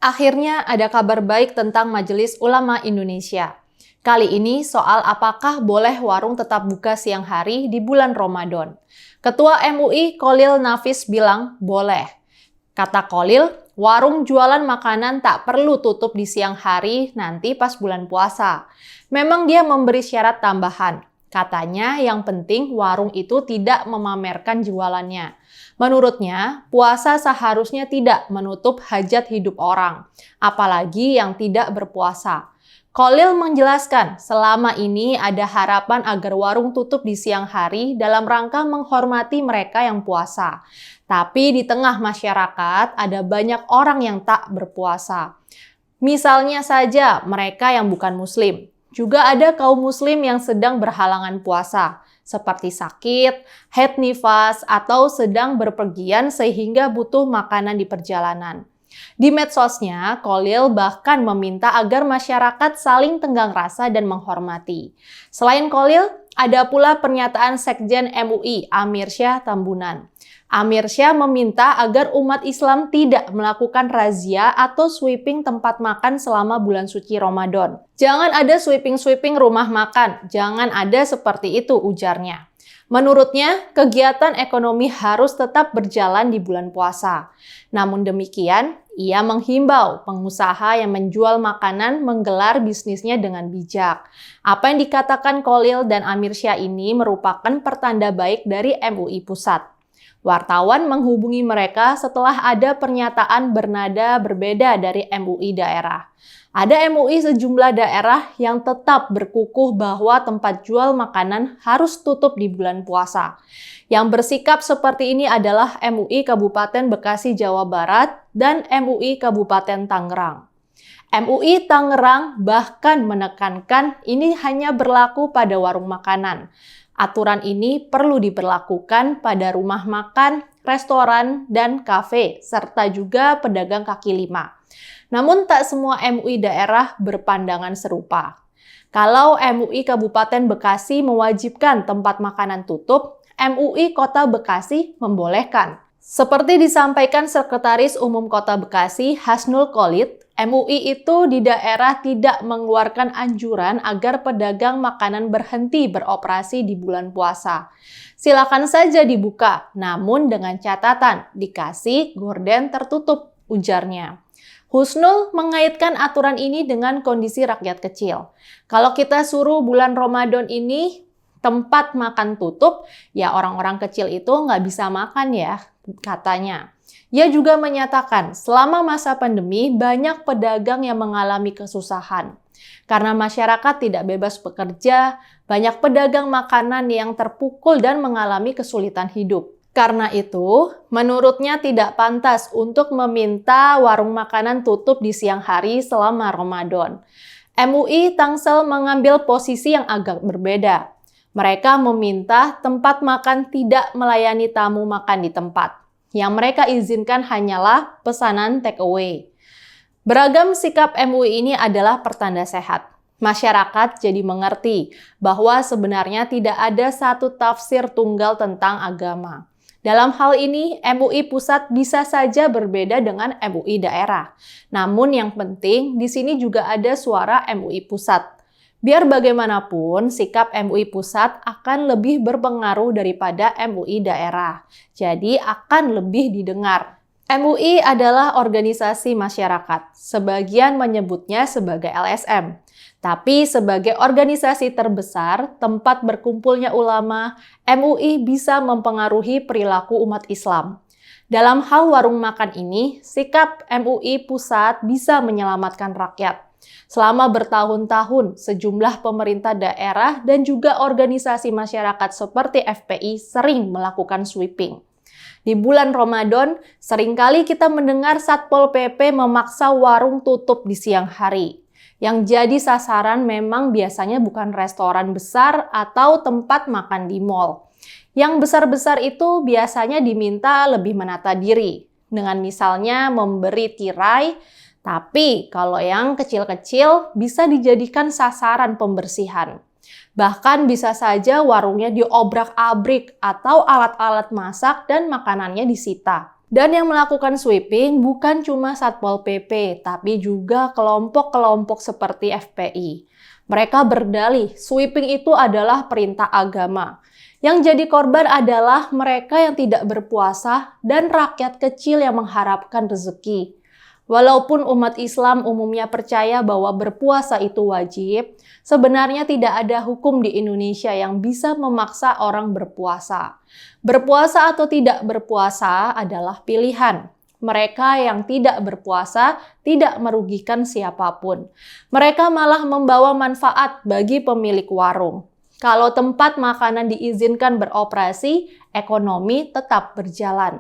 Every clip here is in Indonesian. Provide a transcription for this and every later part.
Akhirnya ada kabar baik tentang Majelis Ulama Indonesia. Kali ini soal apakah boleh warung tetap buka siang hari di bulan Ramadan. Ketua MUI Kholil Nafis bilang boleh. Kata Kholil, warung jualan makanan tak perlu tutup di siang hari nanti pas bulan puasa. Memang dia memberi syarat tambahan. Katanya yang penting warung itu tidak memamerkan jualannya. Menurutnya, puasa seharusnya tidak menutup hajat hidup orang, apalagi yang tidak berpuasa. Kholil menjelaskan, selama ini ada harapan agar warung tutup di siang hari dalam rangka menghormati mereka yang puasa. Tapi di tengah masyarakat ada banyak orang yang tak berpuasa. Misalnya saja mereka yang bukan muslim. Juga ada kaum muslim yang sedang berhalangan puasa, seperti sakit, haid nifas, atau sedang berpergian sehingga butuh makanan di perjalanan. Di medsosnya, Kholil bahkan meminta agar masyarakat saling tenggang rasa dan menghormati. Selain Kholil, ada pula pernyataan Sekjen MUI Amir Syah Tambunan. Amir Syah meminta agar umat Islam tidak melakukan razia atau sweeping tempat makan selama bulan suci Ramadan. Jangan ada sweeping-sweeping rumah makan, jangan ada seperti itu, ujarnya. Menurutnya, kegiatan ekonomi harus tetap berjalan di bulan puasa. Namun demikian, ia menghimbau pengusaha yang menjual makanan menggelar bisnisnya dengan bijak. Apa yang dikatakan Kholil dan Amir Syah ini merupakan pertanda baik dari MUI Pusat. Wartawan menghubungi mereka setelah ada pernyataan bernada berbeda dari MUI daerah. Ada MUI sejumlah daerah yang tetap berkukuh bahwa tempat jual makanan harus tutup di bulan puasa. Yang bersikap seperti ini adalah MUI Kabupaten Bekasi, Jawa Barat, dan MUI Kabupaten Tangerang. MUI Tangerang bahkan menekankan ini hanya berlaku pada warung makanan. Aturan ini perlu diberlakukan pada rumah makan, restoran, dan kafe, serta juga pedagang kaki lima. Namun tak semua MUI daerah berpandangan serupa. Kalau MUI Kabupaten Bekasi mewajibkan tempat makanan tutup, MUI Kota Bekasi membolehkan. Seperti disampaikan Sekretaris Umum Kota Bekasi, Hasnul Kholid, MUI itu di daerah tidak mengeluarkan anjuran agar pedagang makanan berhenti beroperasi di bulan puasa. Silakan saja dibuka, namun dengan catatan dikasih gorden tertutup, ujarnya. Husnul mengaitkan aturan ini dengan kondisi rakyat kecil. Kalau kita suruh bulan Ramadan ini tempat makan tutup, ya orang-orang kecil itu nggak bisa makan ya, katanya. Ia juga menyatakan, selama masa pandemi banyak pedagang yang mengalami kesusahan. Karena masyarakat tidak bebas bekerja, banyak pedagang makanan yang terpukul dan mengalami kesulitan hidup. Karena itu, menurutnya tidak pantas untuk meminta warung makanan tutup di siang hari selama Ramadan. MUI Tangsel mengambil posisi yang agak berbeda. Mereka meminta tempat makan tidak melayani tamu makan di tempat. Yang mereka izinkan hanyalah pesanan take away. Beragam sikap MUI ini adalah pertanda sehat. Masyarakat jadi mengerti bahwa sebenarnya tidak ada satu tafsir tunggal tentang agama. Dalam hal ini, MUI Pusat bisa saja berbeda dengan MUI daerah. Namun yang penting, di sini juga ada suara MUI Pusat. Biar bagaimanapun, sikap MUI Pusat akan lebih berpengaruh daripada MUI daerah. Jadi akan lebih didengar. MUI adalah organisasi masyarakat. Sebagian menyebutnya sebagai LSM. Tapi sebagai organisasi terbesar, tempat berkumpulnya ulama, MUI bisa mempengaruhi perilaku umat Islam. Dalam hal warung makan ini, sikap MUI Pusat bisa menyelamatkan rakyat. Selama bertahun-tahun, sejumlah pemerintah daerah dan juga organisasi masyarakat seperti FPI sering melakukan sweeping. Di bulan Ramadan, seringkali kita mendengar Satpol PP memaksa warung tutup di siang hari. Yang jadi sasaran memang biasanya bukan restoran besar atau tempat makan di mal. Yang besar-besar itu biasanya diminta lebih menata diri, dengan misalnya memberi tirai. Tapi kalau yang kecil-kecil bisa dijadikan sasaran pembersihan. Bahkan bisa saja warungnya diobrak-abrik atau alat-alat masak dan makanannya disita. Dan yang melakukan sweeping bukan cuma Satpol PP, tapi juga kelompok-kelompok seperti FPI. Mereka berdalih, sweeping itu adalah perintah agama. Yang jadi korban adalah mereka yang tidak berpuasa dan rakyat kecil yang mengharapkan rezeki. Walaupun umat Islam umumnya percaya bahwa berpuasa itu wajib, sebenarnya tidak ada hukum di Indonesia yang bisa memaksa orang berpuasa. Berpuasa atau tidak berpuasa adalah pilihan. Mereka yang tidak berpuasa tidak merugikan siapapun. Mereka malah membawa manfaat bagi pemilik warung. Kalau tempat makanan diizinkan beroperasi, ekonomi tetap berjalan.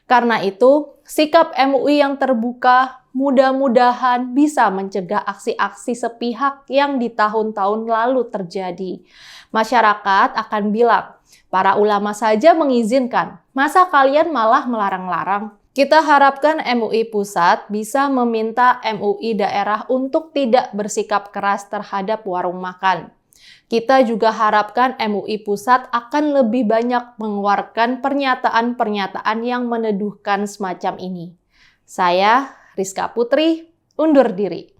Karena itu, sikap MUI yang terbuka mudah-mudahan bisa mencegah aksi-aksi sepihak yang di tahun-tahun lalu terjadi. Masyarakat akan bilang, para ulama saja mengizinkan, masa kalian malah melarang-larang? Kita harapkan MUI pusat bisa meminta MUI daerah untuk tidak bersikap keras terhadap warung makan. Kita juga harapkan MUI pusat akan lebih banyak mengeluarkan pernyataan-pernyataan yang meneduhkan semacam ini. Saya, Rizka Putri, undur diri.